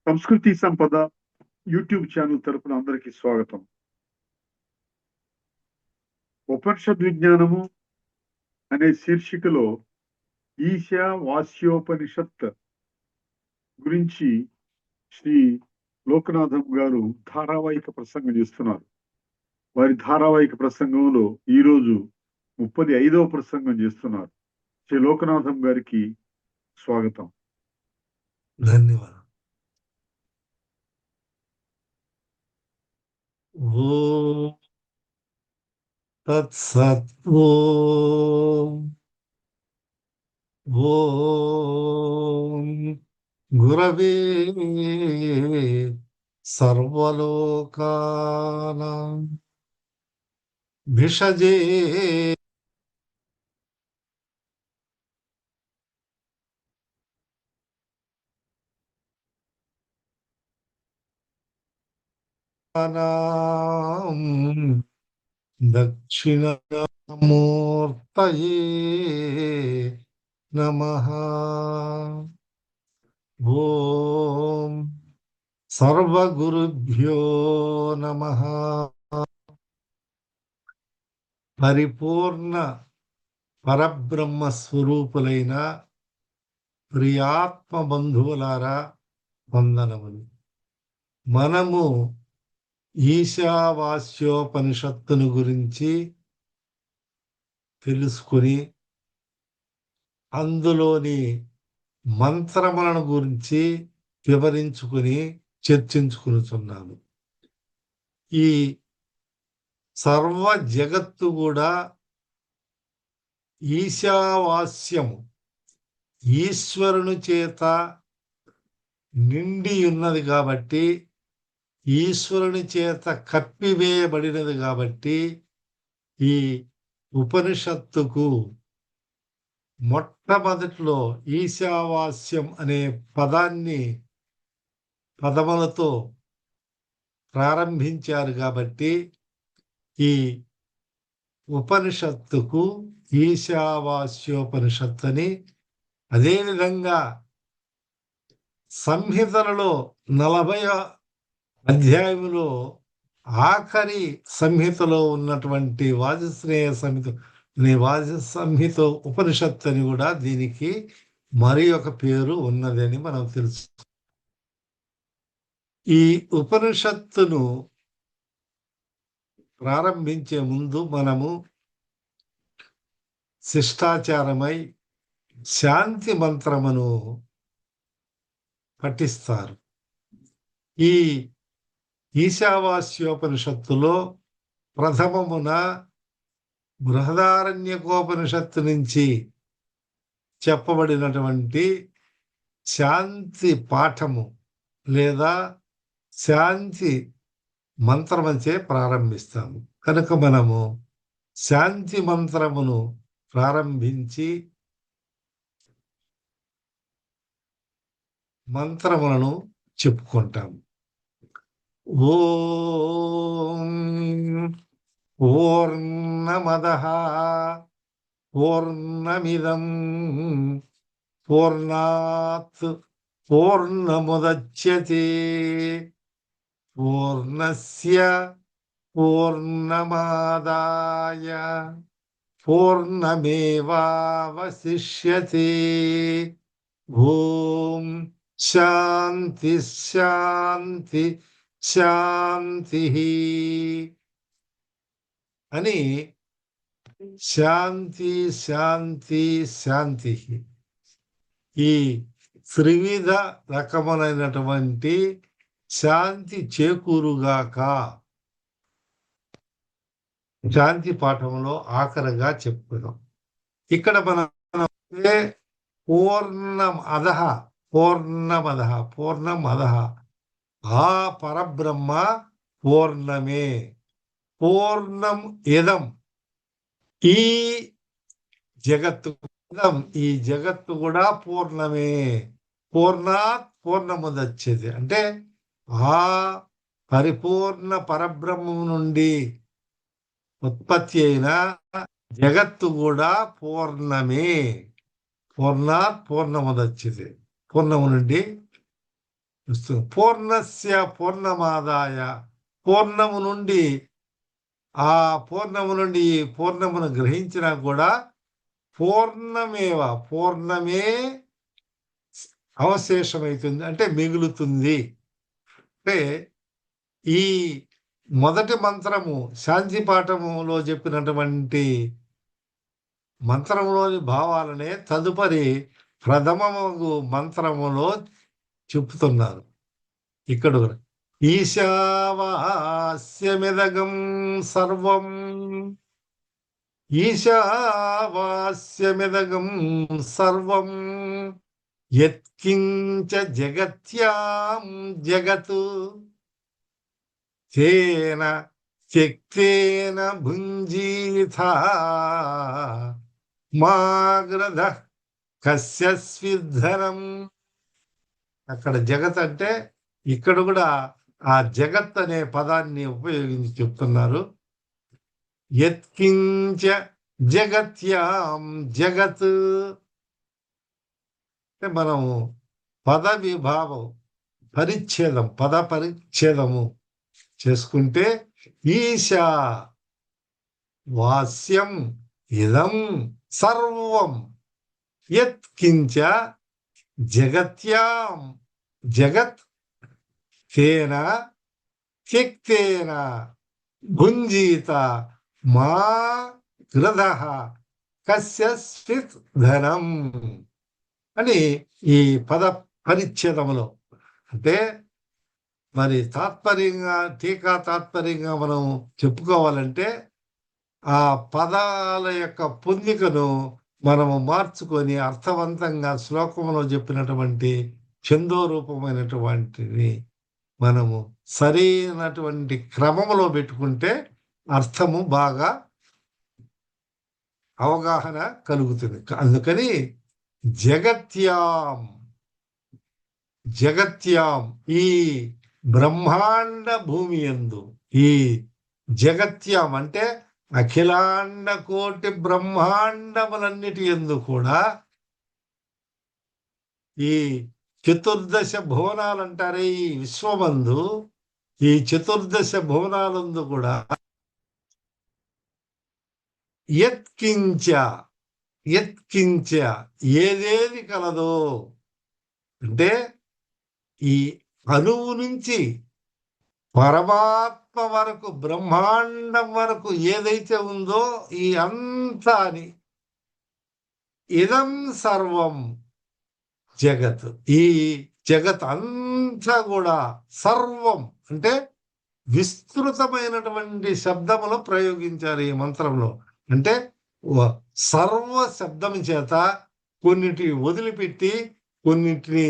సంస్కృతి సంపద YouTube channel తరపున అందరికీ స్వాగతం. ఉపనిషద్ విజ్ఞానము అనే శీర్షికలో ఈశావాస్యోపనిషత్ గురించి శ్రీ లోకనాథం గారు ధారావాహిక ప్రసంగం చేస్తున్నారు. వారి ధారావాహిక ప్రసంగంలో ఈరోజు 35వ ప్రసంగం చేస్తున్నారు. శ్రీ లోకనాథం గారికి స్వాగతం. ధన్యవాదాలు. ఓం తత్సత్. ఓం గురవే సర్వలోకానాం భిషజే దక్షిణామూర్తయే నమః. ఓం సర్వగురుభ్యో నమః. పరిపూర్ణ పరబ్రహ్మ స్వరూపులైన ప్రియాత్మ బంధువులారా వందనములు. మనము ఈశావాస్యోపనిషత్తును గురించి తెలుసుకుని అందులోని మంత్రములను గురించి వివరించుకుని చర్చించుకునిచున్నాము. ఈ సర్వ జగత్తు కూడా ఈశావాస్యము ఈశ్వరుని చేత నిండి ఉన్నది కాబట్టి, ఈశ్వరుని చేత కప్పివేయబడినది కాబట్టి ఈ ఉపనిషత్తుకు మొట్టమొదటిలో ఈశావాస్యం అనే పదములతో ప్రారంభించారు. కాబట్టి ఈ ఉపనిషత్తుకు ఈశావాస్యోపనిషత్తు అని, అదేవిధంగా సంహితలలో 40వ అధ్యాయంలో ఆఖరి సంహితలో ఉన్నటువంటి వాజస్నేయ సంహిత ఉపనిషత్తు అని కూడా దీనికి మరి ఒక పేరు ఉన్నదని మనం తెలుసు. ఈ ఉపనిషత్తును ప్రారంభించే ముందు మనము శిష్టాచారమై శాంతి మంత్రమును పఠిస్తారు. ఈ ఈశావాస్యోపనిషత్తులో ప్రథమమున బృహదారణ్యకోపనిషత్తు నుంచి చెప్పబడినటువంటి శాంతి పాఠము లేదా శాంతి మంత్రముచే ప్రారంభిస్తాము. కనుక మనము శాంతి మంత్రమును ప్రారంభించి మంత్రములను చెప్పుకుంటాము. ఓం పూర్ణమదః పూర్ణమిదం పూర్ణాత్ పూర్ణముదచ్యతే పూర్ణస్య పూర్ణమాదాయ పూర్ణమేవావశిష్యతే. ఓం శాంతి శాంతి శాంతి అని శాంతి శాంతి శాంతి ఈ త్రివిధ రకములైనటువంటి శాంతి చేకూరుగాక శాంతి పాఠంలో ఆఖరిగా చెప్పుకున్నాం. ఇక్కడ మనం పూర్ణమదః ఆ పరబ్రహ్మ పూర్ణమే. పూర్ణం ఇదం ఈ జగత్తు కూడా పూర్ణమే. పూర్ణాత్ పూర్ణముదచ్చేది అంటే ఆ పరిపూర్ణ పరబ్రహ్మం నుండి ఉత్పత్తి అయిన జగత్తు కూడా పూర్ణమే. పూర్ణాత్ పూర్ణముదచ్చేది పూర్ణము నుండి వస్తుంది. పూర్ణస్య పూర్ణమాదాయ, పూర్ణము నుండి ఆ పూర్ణము నుండి ఈ పూర్ణమును గ్రహించినా కూడా పూర్ణమే అవశేషమవుతుంది, అంటే మిగులుతుంది. అంటే ఈ మొదటి మంత్రము శాంతి పాఠములో చెప్పినటువంటి మంత్రములోని భావాలనే తదుపరి ప్రథమము మంత్రములో చెప్తున్నారు. ఇక్కడ ఈశావాస్యమిదగం సర్వం, ఈశావాస్యమిదగం సర్వం యత్కించ జగత్యాం జగత్ తేన త్యక్తేన భుంజీథా మాగ్రధ కస్య స్విద్ధరం. అక్కడ జగత్ అంటే ఇక్కడ కూడా ఆ జగత్ అనే పదాన్ని ఉపయోగించి చెప్తున్నారు. యత్కించ జగత్యాం జగత్ అంటే మనము పద విభావం పద పరిచ్ఛేదము చేసుకుంటే ఈశా వాస్యం ఇదం సర్వం యత్కించ జగత్యాం జగత్ తేన త్యక్తేన భుంజీత మా గృధః కస్య స్విత్ ధనం అని ఈ పద పరిచ్ఛేదములో, అంటే మరి తాత్పర్యంగా టీకా తాత్పర్యంగా మనం చెప్పుకోవాలంటే ఆ పదాల యొక్క పొందికను మనము మార్చుకొని అర్థవంతంగా శ్లోకంలో చెప్పినటువంటి ఛందోరూపమైనటువంటిది మనము సరైనటువంటి క్రమంలో పెట్టుకుంటే అర్థము బాగా అవగాహన కలుగుతుంది. అందుకని జగత్యాం ఈ బ్రహ్మాండ భూమి యందు, ఈ జగత్యాం అంటే అఖిలాండ కోటి బ్రహ్మాండములన్నిటి యందు కూడా ఈ చతుర్దశ భువనాలు అంటారే ఈ విశ్వమందు, ఈ చతుర్దశ భువనాలందు కూడా యత్కించ ఏదేది కలదో, అంటే ఈ అణువు నుంచి పరమాత్మ వరకు బ్రహ్మాండం వరకు ఏదైతే ఉందో ఈ అంతా అని ఇదం సర్వం జగత్, ఈ జగత్ అంతా కూడా సర్వం అంటే విస్తృతమైనటువంటి శబ్దములు ప్రయోగించారు ఈ మంత్రంలో. అంటే సర్వ శబ్దం చేత కొన్నిటి వదిలిపెట్టి కొన్నిటిని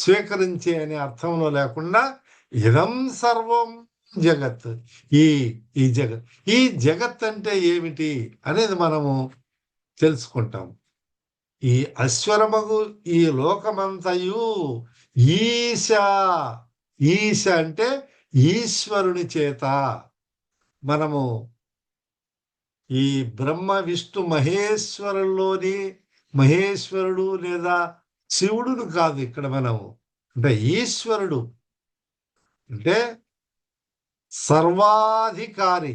స్వీకరించే అనే అర్థంలో లేకుండా ఇదం సర్వం జగత్, ఈ జగత్, ఈ జగత్ అంటే ఏమిటి అనేది మనము తెలుసుకుంటాం. ఈ అశ్వరమగు ఈ లోకమంతయు ఈశ అంటే ఈశ్వరుని చేత, మనము ఈ బ్రహ్మ విష్ణు మహేశ్వరుల్లోని మహేశ్వరుడు లేదా శివుడును కాదు ఇక్కడ మనము, అంటే ఈశ్వరుడు అంటే సర్వాధికారి,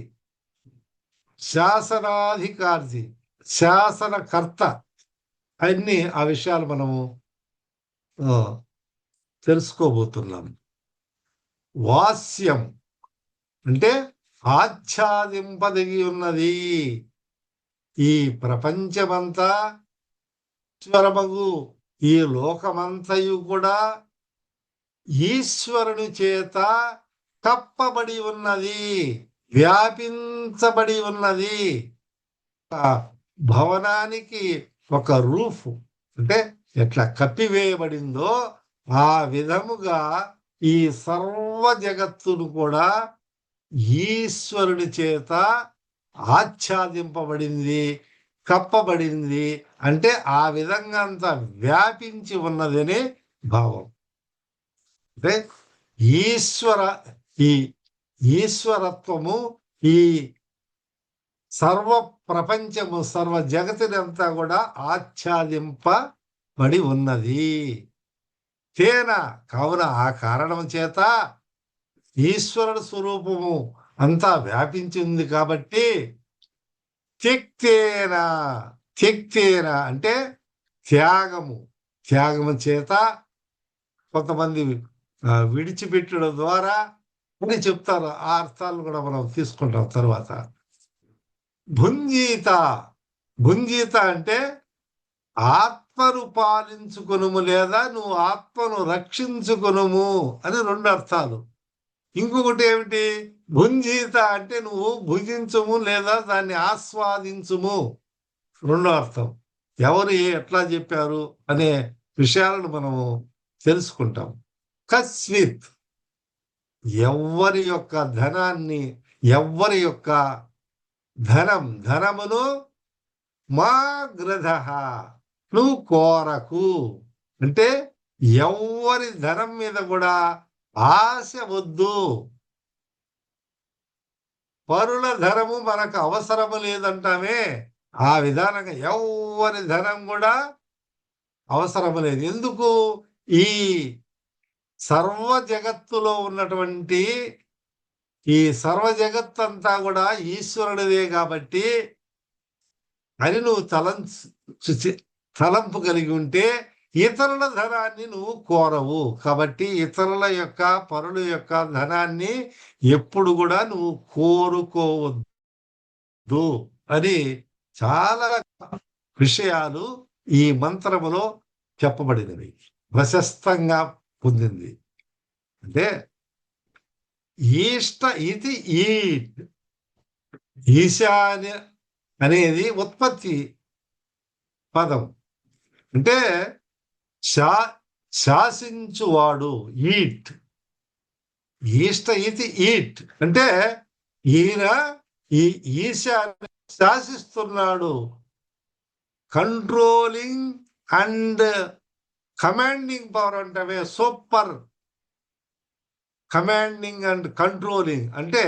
శాసనాధికారి, శాసనకర్త, అన్ని ఆ విషయాలు మనము తెలుసుకోబోతున్నాం. వాస్యం అంటే ఆచ్ఛాదింపదగి ఉన్నది, ఈ ప్రపంచమంతా ఈశ్వరమగు ఈ లోకమంతయు కూడా ఈశ్వరుని చేత కప్పబడి ఉన్నది, వ్యాపించబడి ఉన్నది. భవనానికి ఒక రూఫ్ అంటే ఎట్లా కప్పివేయబడిందో ఆ విధముగా ఈ సర్వ జగత్తును కూడా ఈశ్వరుని చేత ఆచ్ఛాదింపబడింది, కప్పబడింది. అంటే ఆ విధంగా అంతా వ్యాపించి ఉన్నదని భావం. అంటే ఈ ఈశ్వరత్వము ఈ సర్వ ప్రపంచము సర్వ జగతిని అంతా కూడా ఆచ్ఛాదింపబడి ఉన్నది. తేన కావున ఆ కారణం చేత ఈశ్వరుడు స్వరూపము అంతా వ్యాపించింది కాబట్టి త్యక్తేన త్యక్తేన అంటే త్యాగము చేత కొంతమంది విడిచిపెట్టడం ద్వారా అని చెప్తారు. ఆ అర్థాలు కూడా మనం తీసుకుంటాం తర్వాత. భుంజీత అంటే ఆత్మను పాలించుకొనుము లేదా నువ్వు ఆత్మను రక్షించుకొనుము అని 2 అర్థాలు. ఇంకొకటి ఏమిటి? భుంజీత అంటే నువ్వు భుజించుము లేదా దాన్ని ఆస్వాదించుము 2వ అర్థం. ఎవరు ఎట్లా చెప్పారు అనే విషయాలను మనము తెలుసుకుంటాం. కస్విత్ ఎవ్వరి యొక్క ధనాన్ని, ఎవ్వరి యొక్క ధనమును మా గ్రధ నువ్వు కోరకు. అంటే ఎవ్వరి ధనం మీద కూడా ఆశ వద్దు. పరుల ధనము మనకు అవసరము లేదంటామే, ఆ విధానంగా ఎవ్వరి ధనం కూడా అవసరము లేదు. ఎందుకు? ఈ సర్వ జగత్తులో ఉన్నటువంటి ఈ సర్వ జగత్తంతా కూడా ఈశ్వరుడిదే కాబట్టి అని నువ్వు తలంపు కలిగి ఉంటే ఇతరుల ధనాన్ని నువ్వు కోరవు. కాబట్టి ఇతరుల యొక్క పరుల యొక్క ధనాన్ని ఎప్పుడు కూడా నువ్వు కోరుకోవద్దు అని చాలా విషయాలు ఈ మంత్రములో చెప్పబడినవి, ప్రశస్తంగా పొందింది. అంటే ఈష్ట ఇది ఈట్, ఈశాన్య అనేది ఉత్పత్తి పదం. అంటే శాసించువాడు, ఈట్. ఈష్ట ఇది ఈట్ అంటే ఈయన ఈ ఈశాన్య శాసిస్తున్నాడు. కంట్రోలింగ్ అండ్ కమాండింగ్ పవర్ అంటవే సూపర్ కమాండింగ్ అండ్ కంట్రోలింగ్ అంటే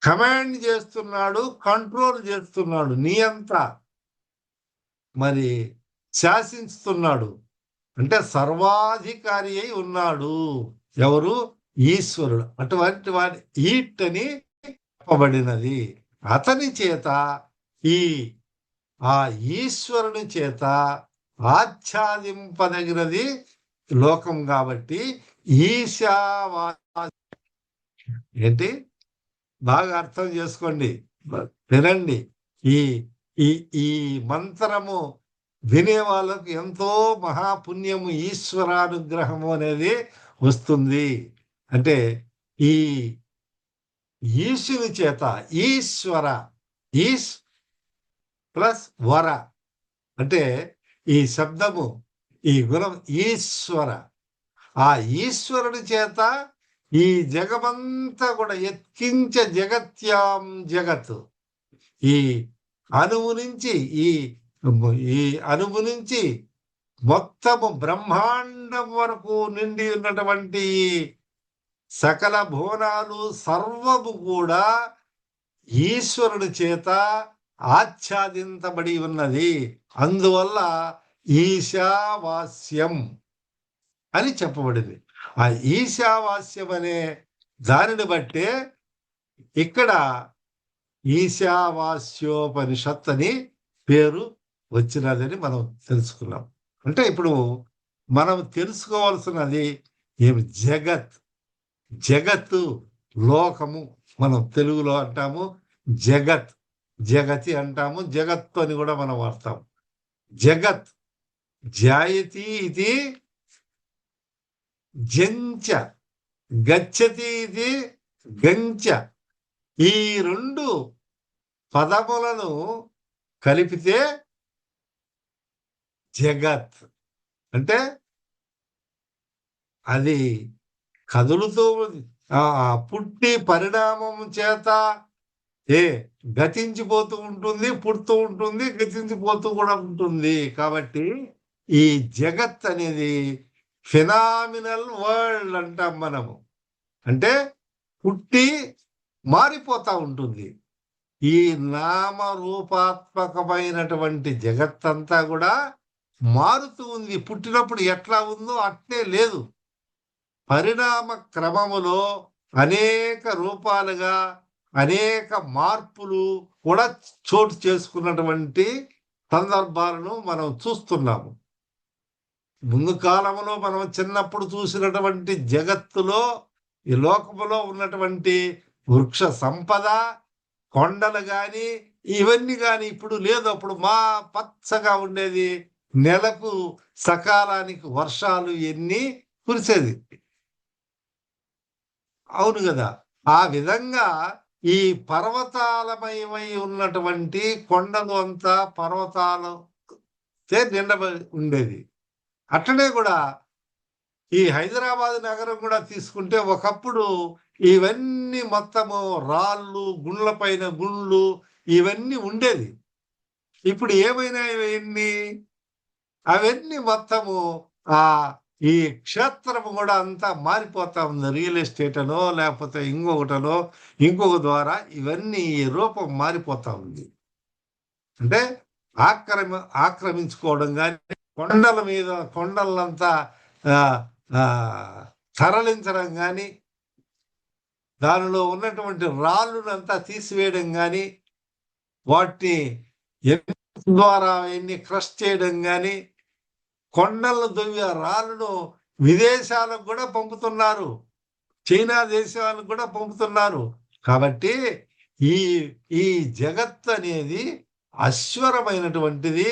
కమాండ్ చేస్తున్నాడు, కంట్రోల్ చేస్తున్నాడు, నియంత మరి శాసిస్తున్నాడు. అంటే సర్వాధికారి అయి ఉన్నాడు. ఎవరు? ఈశ్వరుడు. అటువంటి వాడి ఈట్ అని చెప్పబడినది. అతని చేత ఆ ఈశ్వరుని చేత ఆచ్ఛాదింపదగినది లోకం కాబట్టి ఏంటి బాగా అర్థం చేసుకోండి, వినండి. ఈ ఈ ఈ మంత్రము వినే వాళ్ళకు ఎంతో మహాపుణ్యము, ఈశ్వరానుగ్రహము అనేది వస్తుంది. అంటే ఈ ఈశుని చేత, ఈశ్వర ఈశ్ ప్లస్ వర అంటే ఈ శబ్దము, ఈ గుణం ఈశ్వర. ఆ ఈశ్వరుడి చేత ఈ జగమంతా కూడా ఎత్కించ జగత్యాం జగత్, ఈ అణువు నుంచి ఈ అణువు నుంచి మొత్తము బ్రహ్మాండం వరకు నిండి ఉన్నటువంటి సకల భువనాలు సర్వము కూడా ఈశ్వరుడి చేత ఆచ్ఛాదించబడి ఉన్నది. అందువల్ల ఈశావాస్యం అని చెప్పబడింది. ఆ ఈశావాస్యం అనే దానిని బట్టే ఇక్కడ ఈశావాస్యోపనిషత్ అని పేరు వచ్చినదని మనం తెలుసుకున్నాం. అంటే ఇప్పుడు మనం తెలుసుకోవాల్సినది ఏమి? జగత్తు, లోకము. మనం తెలుగులో అంటాము జగత్, జగతి అంటాము, జగత్తు అని కూడా మనం వాడతాం. జగత్ జాయతి ఇది జంచ, గచ్చతి ఇది గంచ. ఈ 2 పదములను కలిపితే జగత్ అంటే అది కదులుతూ పుట్టి పరిణామం చేత గతించిపోతూ ఉంటుంది, పుడుతూ ఉంటుంది, గతించిపోతూ కూడా ఉంటుంది. కాబట్టి ఈ జగత్ అనేది ఫినామినల్ వరల్డ్ అంటాం మనము. అంటే పుట్టి మారిపోతా ఉంటుంది. ఈ నామరూపాత్మకమైనటువంటి జగత్తంతా కూడా మారుతూ ఉంది. పుట్టినప్పుడు ఎట్లా ఉందో అట్లే లేదు. పరిణామ క్రమములో అనేక రూపాలుగా అనేక మార్పులు కూడా చోటు చేసుకున్నటువంటి సందర్భాలను మనం చూస్తున్నాము. ముందు కాలంలో మనం చిన్నప్పుడు చూసినటువంటి జగత్తులో ఈ లోకములో ఉన్నటువంటి వృక్ష సంపద, కొండలు గాని ఇవన్నీ గాని ఇప్పుడు లేదు. అప్పుడు పచ్చగా ఉండేది. నెలకు సకాలానికి వర్షాలు ఎన్ని కురిసేది. అవును గదా! ఆ విధంగా ఈ పర్వతాలమయమై ఉన్నటువంటి కొండలు అంతా పర్వతాలతో నిండబడి ఉండేది. అట్లనే గూడా ఈ హైదరాబాద్ నగరం గూడా తీసుకుంటే ఒకప్పుడు ఇవన్నీ మొత్తము రాళ్ళు, గుండ్ల పైన గుండ్లు ఇవన్నీ ఉండేది. ఇప్పుడు ఏమైనాయి ఇవన్నీ? అవన్నీ మొత్తము ఆహ్, ఈ క్షేత్రము గూడా అంతా మారిపోతా ఉంది. రియల్ ఎస్టేట్ అనో, లేకపోతే ఇంకొకటనో, ఇంకొక ద్వారా ఇవన్నీ రూపం మారిపోతా ఉంది. అంటే ఆక్రమించుకోవడం గాని, కొండల మీద కొండలనంతా ఆహ్, ఆహ్, తరలించడం గాని, దానిలో ఉన్నటువంటి రాళ్ళనంతా తీసివేయడం గాని, వాటిని ద్వారా అవన్నీ క్రష్ చేయడం గాని, కొండలను దువ్వి ఆ రాళ్ళను విదేశాలకు గూడా పంపుతున్నారు. చైనా దేశాలకు గూడా పంపుతున్నారు. కాబట్టి ఈ ఈ జగత్తనేది అశ్వరమైనటువంటిది.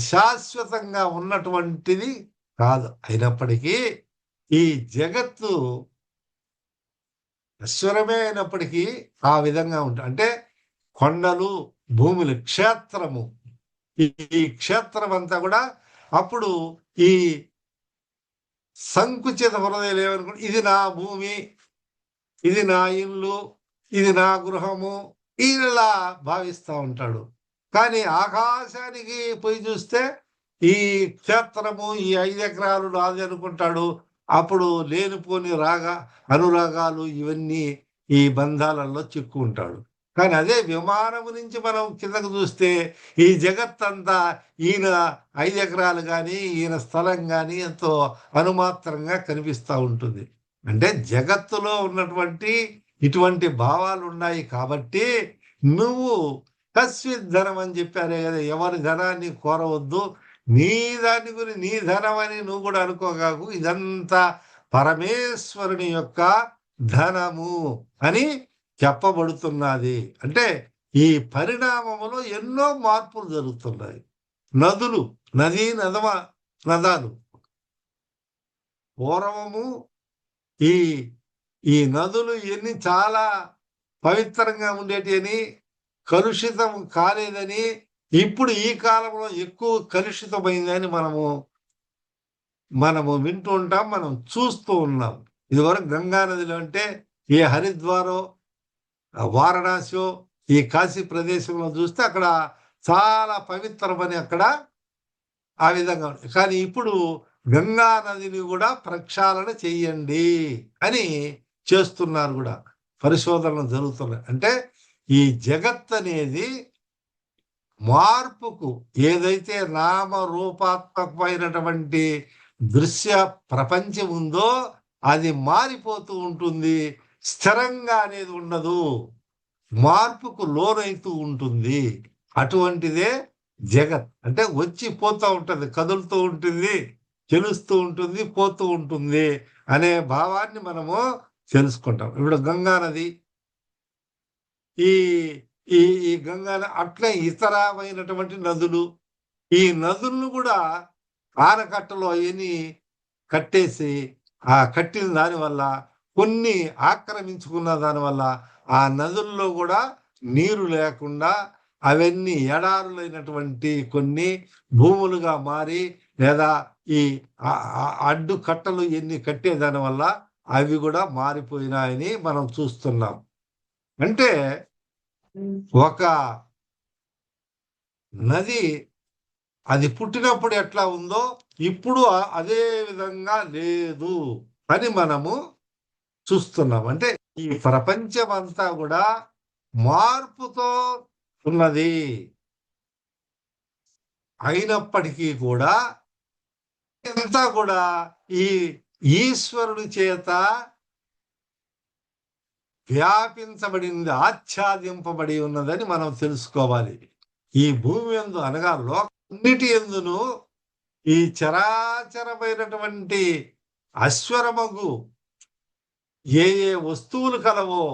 శాశ్వతంగా ఉన్నటువంటిది కాదు. అయినప్పటికీ ఈ జగత్తు అశ్వరమే అయినప్పటికీ ఆ విధంగా అంటే కొండలు, భూములు, క్షేత్రము. ఈ ఈ క్షేత్రమంతా గూడా అప్పుడు ఈ సంకుచిత హృదయులు ఏమనుకుంటే ఇది నా భూమి, ఇది నా ఇల్లు, ఇది నా గృహము ఇలా భావిస్తా ఉంటాడు. కానీ ఆకాశానికి పోయి చూస్తే ఈ క్షేత్రము, ఈ 5 ఎకరాలు నాది అనుకుంటాడు. అప్పుడు లేనిపోని అనురాగాలు ఇవన్నీ ఈ బంధాలలో చిక్కుకుంటాడు. కానీ అదే విమానము నుంచి మనం కిందకు చూస్తే ఈ జగత్తంతా ఈయన 5 ఎకరాలు గాని, ఈయన స్థలం గాని ఎంతో అనుమాత్రంగా కనిపిస్తా ఉంటుంది. అంటే జగత్తులో ఉన్నటువంటి ఇటువంటి భావాలున్నాయి కాబట్టి నువ్వు కస్విద్ ధనం అని చెప్పారే కదా! ఎవరి ధనాన్ని కోరవద్దు. నీ దాన్ని నీ ధనం అని నువ్వు కూడా అనుకోగాకు. ఇదంతా పరమేశ్వరుని యొక్క ధనము అని చెప్పబడుతున్నది. అంటే ఈ పరిణామములో ఎన్నో మార్పులు జరుగుతున్నాయి. నదులు, నదాలు పూర్వము ఈ ఈ నదులు ఇయన్నీ చాలా పవిత్రంగా ఉండేటియని, కలుషితం కాలేదని, ఇప్పుడు ఈ కాలంలో ఎక్కువ కలుషితమైందని మనము వింటూ ఉంటాం. మనం చూస్తూ ఉన్నాం. ఇదివరకు గంగా నదిలో అంటే ఏ హరిద్వారో, వారణాసో, ఈ కాశీ ప్రదేశంలో చూస్తే అక్కడ చాలా పవిత్రమని అక్కడ ఆ విధంగా ఉంది. కానీ ఇప్పుడు గంగా నదిని గూడా ప్రక్షాళన చెయ్యండి అని చేస్తున్నారు గూడా. పరిశోధనలు జరుగుతున్నాయి. అంటే ఈ జగత్తనేది మార్పుకు ఏదైతే నామరూపాత్మకమైనటువంటి దృశ్య ప్రపంచం ఉందో అది మారిపోతూ ఉంటుంది. స్థిరంగా అనేది ఉండదు. మార్పుకు లోనైతూ ఉంటుంది. అటువంటిదే జగత్. అంటే వచ్చి పోతా ఉంటది. కదులుతూ ఉంటుంది, తెలుస్తూ ఉంటుంది, పోతూ ఉంటుంది అనే భావాన్ని మనము తెలుసుకుంటాం. ఇప్పుడు గంగా నది ఈ ఈ ఈ గంగా అట్లే ఇతరమైనటువంటి నదులు. ఈ నదులను గూడా ఆనకట్టలు అయన్నీ కట్టేసి, ఆ కట్టిన దానివల్ల కొన్ని ఆక్రమించుకున్న దానివల్ల ఆ నదుల్లో గూడా నీరు లేకుండా అవన్నీ ఎడారులైనటువంటి కొన్ని భూములుగా మారి లేదా ఈ అడ్డు కట్టలు ఎన్ని కట్టేదాని వల్ల అవి గూడా మారిపోయినాయని మనం చూస్తున్నాం. అంటే ఒక నది అది పుట్టినప్పుడు ఎట్లా ఉందో ఇప్పుడు అదే విధంగా లేదు అని మనము చూస్తున్నాం. అంటే ఈ ప్రపంచం అంతా కూడా మార్పుతో ఉన్నది. అయినప్పటికీ కూడా అంతా కూడా ఈ ఈశ్వరుని చేత వ్యాపించబడింది, ఆచ్ఛాదింపబడి ఉన్నదని మనం తెలుసుకోవాలి. ఈ భూమి యందు అనగా లోకన్నిటి యందును ఈ చరాచరమైనటువంటి అశ్వరమగు ఏ ఏ వస్తువులు కలవో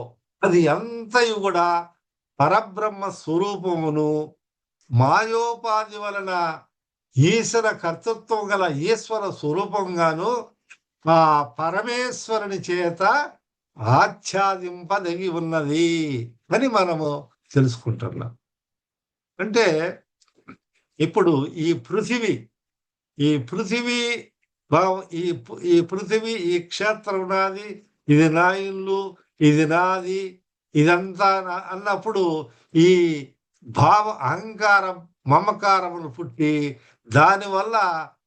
అది అంతయు కూడా పరబ్రహ్మ స్వరూపమును మాయోపాధి వలన ఈశ్వర కర్తృత్వం గల ఈశ్వర స్వరూపంగాను ఆ పరమేశ్వరుని చేత ఆచ్ఛాదింపదగి ఉన్నది అని మనము తెలుసుకుంటున్నాం. అంటే ఇప్పుడు ఈ పృథివీ ఈ పృథివీ ఈ క్షేత్రం నాది, ఇది నా ఇల్లు, ఇది నాది, ఇదంతా అన్నప్పుడు ఈ భావ అహంకారం మమకారములు పుట్టి దానివల్ల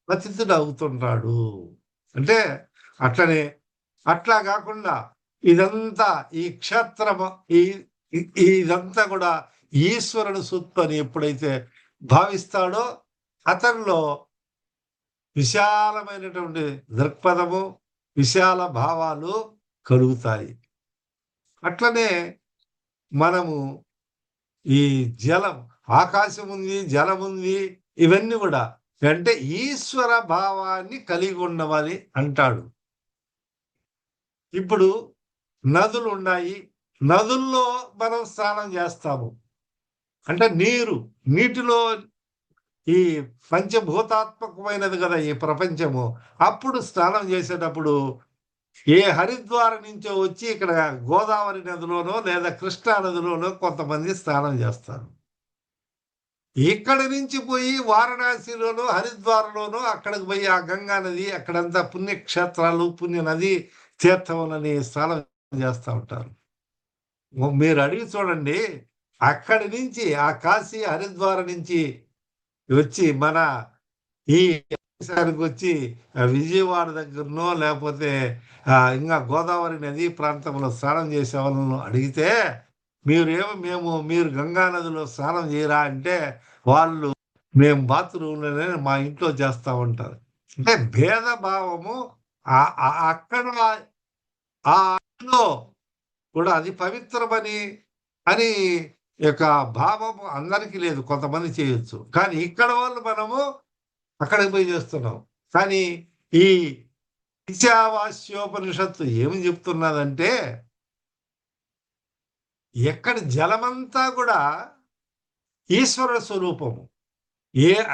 పతితుడు అవుతుంటాడు. అంటే అట్లా కాకుండా ఇదంతా ఈ క్షేత్రము ఇదంతా కూడా ఈశ్వరుడు సొత్తు అని ఎప్పుడైతే భావిస్తాడో అతనిలో విశాలమైనటువంటి దృక్పథము, విశాల భావాలు కలుగుతాయి. అట్లనే మనము ఈ జలం, ఆకాశం ఉంది, జలం ఉంది, ఇవన్నీ కూడా అంటే ఈశ్వర భావాన్ని కలిగి ఉండవాలి అంటాడు. ఇప్పుడు నదులు ఉన్నాయి, నదుల్లో మనం స్నానం చేస్తాము. అంటే నీటిలో ఈ పంచభూతాత్మకమైనది కదా ఈ ప్రపంచము. అప్పుడు స్నానం చేసేటప్పుడు ఏ హరిద్వారం నుంచో వచ్చి ఇక్కడ గోదావరి నదిలోనో లేదా కృష్ణా నదిలోనో కొంతమంది స్నానం చేస్తారు. ఇక్కడి నుంచి పోయి వారణాసిలోనో హరిద్వారంలోనో అక్కడికి పోయి ఆ గంగా నది అక్కడంతా పుణ్యక్షేత్రాలు, పుణ్య నది తీర్థములని స్నానం చేస్తూ ఉంటారు. మీరు అడిగి చూడండి, అక్కడి నుంచి ఆ కాశీ హరిద్వారం నుంచి వచ్చి మన ఈ వచ్చి విజయవాడ దగ్గరనో లేకపోతే ఇంకా గోదావరి నది ప్రాంతంలో స్నానం చేసే వాళ్ళను అడిగితే మీరు గంగా నదిలో స్నానం చేయరా అంటే వాళ్ళు మేము బాత్రూంలోనే మా ఇంట్లో చేస్తూ ఉంటారు. అంటే భేదభావము అక్కడ కూడా అది పవిత్రమని అని యొక్క భావము అందరికీ లేదు, కొంతమంది చేయొచ్చు. కానీ ఇక్కడ వాళ్ళు మనము అక్కడికి పోయి చేస్తున్నాం. కానీ ఈ ఈశావాస్యోపనిషత్తు ఏమి చెప్తున్నదంటే ఎక్కడ జలమంతా కూడా ఈశ్వర స్వరూపము,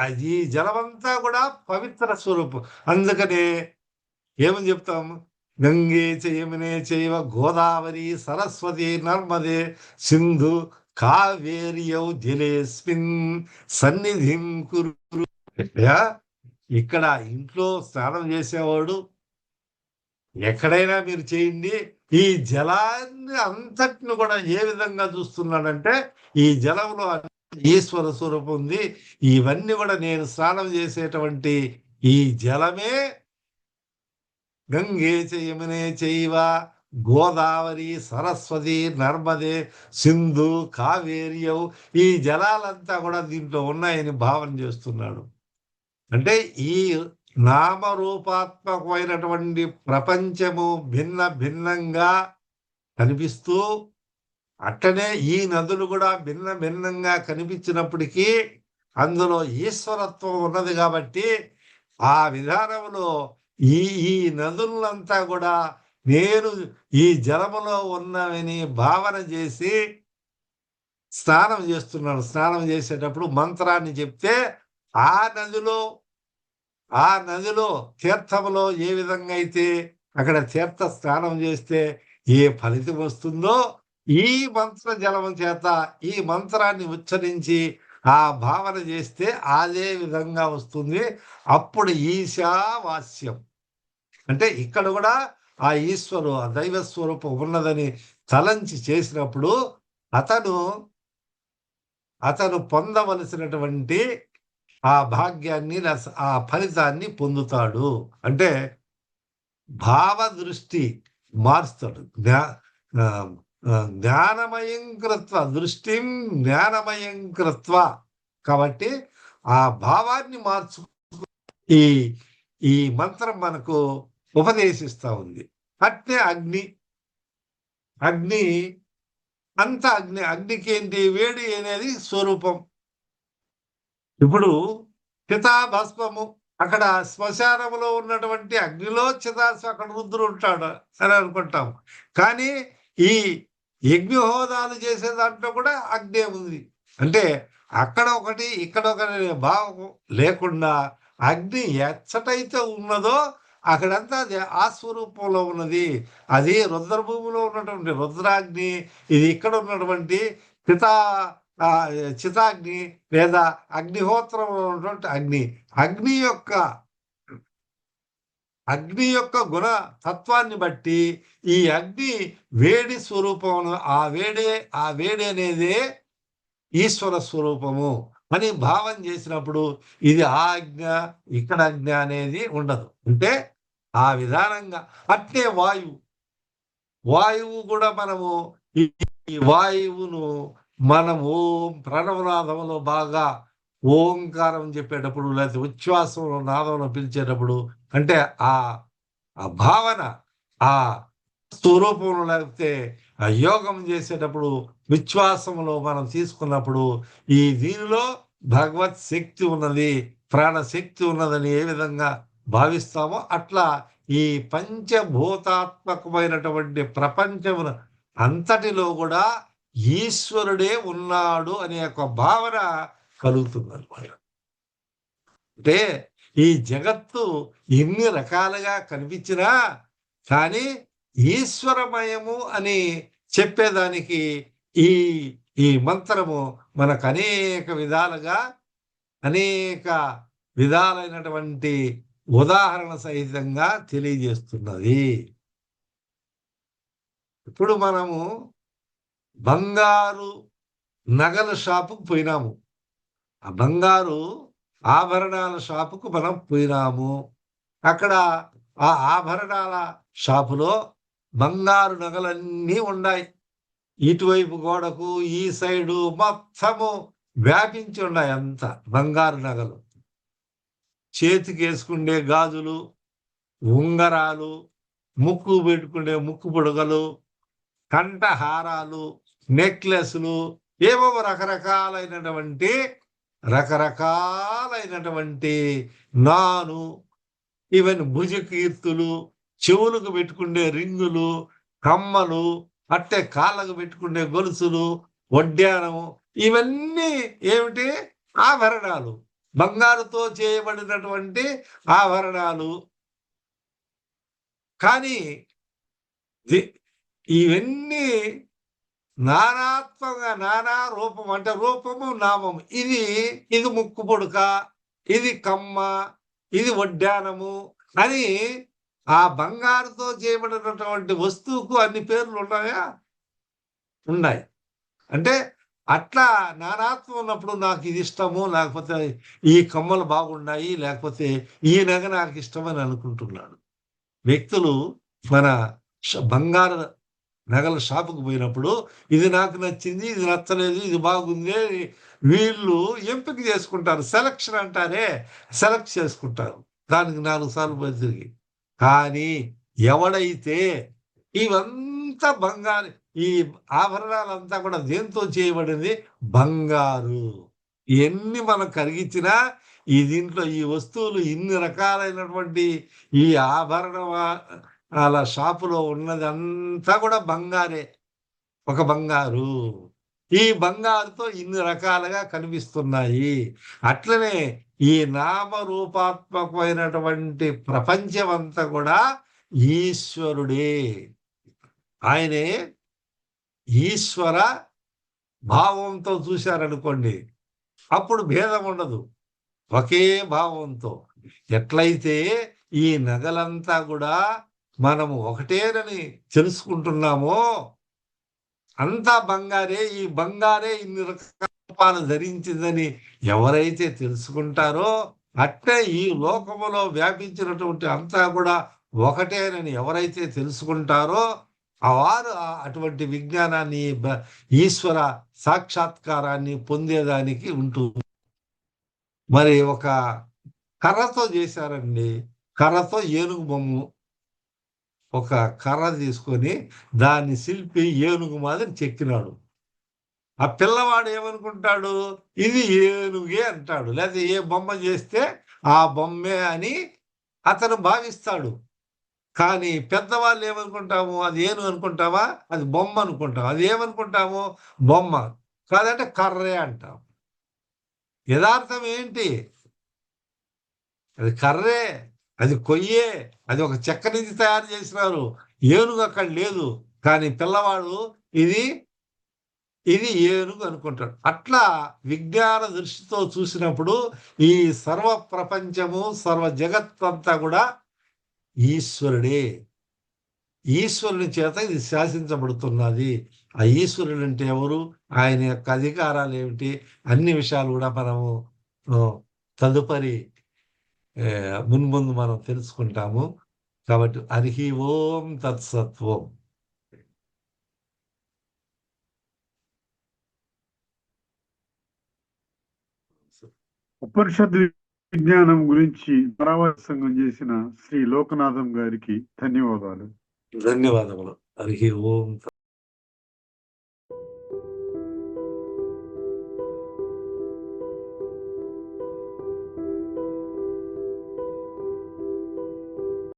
అది జలమంతా కూడా పవిత్ర స్వరూపం. అందుకనే ఏమని చెప్తాము, గంగే చయమునే చైవ గోదావరి సరస్వతి నర్మదే సింధు కావేరియౌ జలేస్మిన్ సన్నిధిం కురు. ఇక్కడ ఇంట్లో స్నానం చేసేవాడు ఎక్కడైనా మీరు చేయండి, ఈ జలాన్ని అంతటిని కూడా ఏ విధంగా చూస్తున్నాడంటే ఈ జలంలో ఈశ్వర స్వరూపం ఉంది. ఇవన్నీ కూడా నేను స్నానం చేసేటువంటి ఈ జలమే గంగే చయమునే చైవ గోదావరి సరస్వతి నర్మదే సింధు కావేరియౌ, ఈ జలాలంతా కూడా దీంట్లో ఉన్నాయని భావన చేస్తున్నాడు. అంటే ఈ నామరూపాత్మకమైనటువంటి ప్రపంచము భిన్న భిన్నంగా కనిపిస్తూ అట్టనే ఈ నదులు కూడా భిన్న భిన్నంగా కనిపించినప్పటికీ అందులో ఈశ్వరత్వం ఉన్నది కాబట్టి ఆ విధానంలో ఈ నదులంతా కూడా నేను ఈ జలములో ఉన్నవని భావన చేసి స్నానం చేస్తున్నాను. స్నానం చేసేటప్పుడు మంత్రాన్ని చెప్తే ఆ నదిలో తీర్థములో ఏ విధంగా అయితే అక్కడ తీర్థ స్నానం చేస్తే ఏ ఫలితం వస్తుందో ఈ మంత్ర జలము చేత ఈ మంత్రాన్ని ఉచ్చరించి ఆ భావన చేస్తే అదే విధంగా వస్తుంది. అప్పుడు ఈశావాస్యం అంటే ఇక్కడ కూడా ఆ ఈశ్వరు ఆ దైవ స్వరూపం ఉన్నదని తలంచి చేసినప్పుడు అతను పొందవలసినటువంటి ఆ భాగ్యాన్ని ఆ ఫలితాన్ని పొందుతాడు. అంటే భావ దృష్టి మారుస్తాడు. జ్ఞానమయం కృత్వ దృష్టిం జ్ఞానమయం కృత్వ. కాబట్టి ఆ భావాన్ని మార్చు ఈ ఈ మంత్రం మనకు ఉపదేశిస్తా ఉంది. అట్నే అగ్ని అగ్ని అంత అగ్ని అగ్నికి ఏంటి వేడి అనేది స్వరూపం. ఇప్పుడు చితాభస్మము అక్కడ శ్మశానంలో ఉన్నటువంటి అగ్నిలో అక్కడ రుద్రుడు ఉంటాడు అని అనుకుంటాం. కానీ ఈ యజ్ఞహోదాలు చేసే దాంట్లో కూడా అగ్ని ఉంది. అంటే అక్కడ ఒకటి ఇక్కడ ఒకటి భావం లేకుండా అగ్ని ఎచ్చటైతే ఉన్నదో అక్కడంతా అది ఆ స్వరూపంలో ఉన్నది. అది రుద్రభూమిలో ఉన్నటువంటి రుద్రాగ్ని, ఇది ఇక్కడ ఉన్నటువంటి చితా చితాగ్ని లేదా అగ్నిహోత్రంలో ఉన్నటువంటి అగ్ని. అగ్ని యొక్క గుణ తత్వాన్ని బట్టి ఈ అగ్ని వేడి స్వరూపం, ఆ వేడి అనేదే ఈశ్వర స్వరూపము అని భావం చేసినప్పుడు ఇది ఆ అజ్ఞ ఇక్కడ అజ్ఞ అనేది ఉండదు. అంటే ఆ విధానంగా అట్లే వాయువు కూడా మనము ఈ వాయువును మనం ఓం ప్రణవనాదంలో బాగా ఓంకారం చెప్పేటప్పుడు లేకపోతే ఉచ్ఛ్వాసంలో నాదంలో పిలిచేటప్పుడు అంటే ఆ భావన ఆ స్వరూపంలో లేకపోతే ఆ యోగం చేసేటప్పుడు విశ్వాసంలో మనం తీసుకున్నప్పుడు ఈ దీనిలో భగవత్ శక్తి ఉన్నది, ప్రాణశక్తి ఉన్నదని ఏ విధంగా భావిస్తామో అట్లా ఈ పంచభూతాత్మకమైనటువంటి ప్రపంచమున అంతటిలో కూడా ఈశ్వరుడే ఉన్నాడు అనే ఒక భావన కలుగుతుంది అన్నమాట. అంటే ఈ జగత్తు ఎన్ని రకాలుగా కనిపించినా కానీ ఈశ్వరమయము అని చెప్పేదానికి ఈ ఈ మంత్రము మనకు అనేక విధాలైనటువంటి ఉదాహరణ సహితంగా తెలియజేస్తున్నది. ఇప్పుడు మనము బంగారు నగల షాపుకు పోయినాము. ఆ బంగారు ఆభరణాల షాపుకు మనం పోయినాము. అక్కడ ఆ ఆభరణాల షాపులో బంగారు నగలన్నీ ఉన్నాయి. ఇటువైపు గోడకు ఈ సైడు మొత్తము వ్యాపించి ఉన్నాయి. అంత బంగారు నగలు, చేతికి వేసుకుండే గాజులు, ఉంగరాలు, ముక్కు పెట్టుకునే ముక్కు పుడగలు, కంఠహారాలు, నెక్లెస్లు, ఏవో రకరకాలైనటువంటి నాను, ఈవెన్ భుజకీర్తులు, చెవులకు పెట్టుకునే రింగులు, కమ్మలు, అట్టే కాళ్ళకు పెట్టుకునే గొలుసులు, వడ్డానము, ఇవన్నీ ఏమిటి? ఆభరణాలు, బంగారుతో చేయబడినటువంటి ఆభరణాలు. కానీ ఇవన్నీ నానాత్మంగా నానా రూపం, అంటే రూపము నామము. ఇది ముక్కు పొడుక, ఇది కమ్మ, ఇది వడ్డానము అని ఆ బంగారుతో చేయబడినటువంటి వస్తువుకు అన్ని పేర్లు ఉన్నాయా? ఉన్నాయి. అంటే అట్లా నానాత్వం ఉన్నప్పుడు నాకు ఇది ఇష్టము, లేకపోతే ఈ కమ్మలు బాగున్నాయి, లేకపోతే ఈ నగ నాకు ఇష్టమని అనుకుంటున్నాడు. వ్యక్తులు మన బంగారు నగల షాపుకు పోయినప్పుడు ఇది నాకు నచ్చింది, ఇది నచ్చలేదు, ఇది బాగుంది, వీళ్ళు ఎంపిక చేసుకుంటారు. సెలక్షన్ అంటారే, సెలెక్ట్ చేసుకుంటారు దానికి 4 సార్లు పోయి తిరిగి. కానీ ఎవడైతే ఇవంతా బంగారు, ఈ ఆభరణాలంతా కూడా దేంతో చేయబడింది? బంగారు. ఎన్ని మనం కరిగించినా దీంట్లో ఈ వస్తువులు ఇన్ని రకాలైనటువంటి ఈ ఆభరణ షాపులో ఉన్నది అంతా కూడా బంగారే, ఒక బంగారు. ఈ బంగారుతో ఇన్ని రకాలుగా కనిపిస్తున్నాయి. అట్లనే ఈ నామరూపాత్మకమైనటువంటి ప్రపంచం అంతా కూడా ఈశ్వరుడే. ఆయనే ఈశ్వర భావంతో చూశారనుకోండి, అప్పుడు భేదం ఉండదు, ఒకే భావంతో. ఎట్లయితే ఈ నగలంతా కూడా మనము ఒకటేనని తెలుసుకుంటున్నామో, అంతా బంగారే, ఈ బంగారే ఇన్ని రకాలు ధరించిందని ఎవరైతే తెలుసుకుంటారో, అట్టే ఈ లోకములో వ్యాపించినటువంటి అంతా కూడా ఒకటేనని ఎవరైతే తెలుసుకుంటారో వారు అటువంటి విజ్ఞానాన్ని, ఈశ్వర సాక్షాత్కారాన్ని పొందేదానికి ఉంటుంది. మరి ఒక కర్రతో చేశారండి. కర్రతో ఏనుగు బొమ్మ, ఒక కర్ర తీసుకొని దాన్ని శిల్పి ఏనుగు మాదిరి చెక్కినాడు. ఆ పిల్లవాడు ఏమనుకుంటాడు? ఇది ఏనుగే అంటాడు. లేకపోతే ఏ బొమ్మ చేస్తే ఆ బొమ్మే అని అతను భావిస్తాడు. కానీ పెద్దవాళ్ళు ఏమనుకుంటాము? అది ఏనుగు అనుకుంటావా? అది బొమ్మ అనుకుంటాం. అది ఏమనుకుంటాము? బొమ్మ. కాదంటే కర్రే అంటాం. యదార్థం ఏంటి? అది కర్రే, అది కొయ్యే, అది ఒక చెక్క నుంచి తయారు చేసినారు. ఏనుగు అక్కడ లేదు. కానీ పిల్లవాడు ఇది ఇది ఏనుగు అనుకుంటాడు. అట్లా విజ్ఞాన దృష్టితో చూసినప్పుడు ఈ సర్వ ప్రపంచము, సర్వ జగత్తంతా కూడా ఈశ్వరుడే. ఈశ్వరుని చేత ఇది శాసించబడుతున్నది. ఆ ఈశ్వరుడు అంటే ఎవరు? ఆయన యొక్క అధికారాలు ఏమిటి? అన్ని విషయాలు కూడా మనము తదుపరి మున్ముందు మనం తెలుసుకుంటాము. కాబట్టి హరి ఓం తత్సత్వం. ఉపనిషద్ విజ్ఞానం గురించి పరామర్శంగం చేసిన శ్రీ లోకనాథం గారికి ధన్యవాదాలు. ధన్యవాదములు. హరి ఓం తత్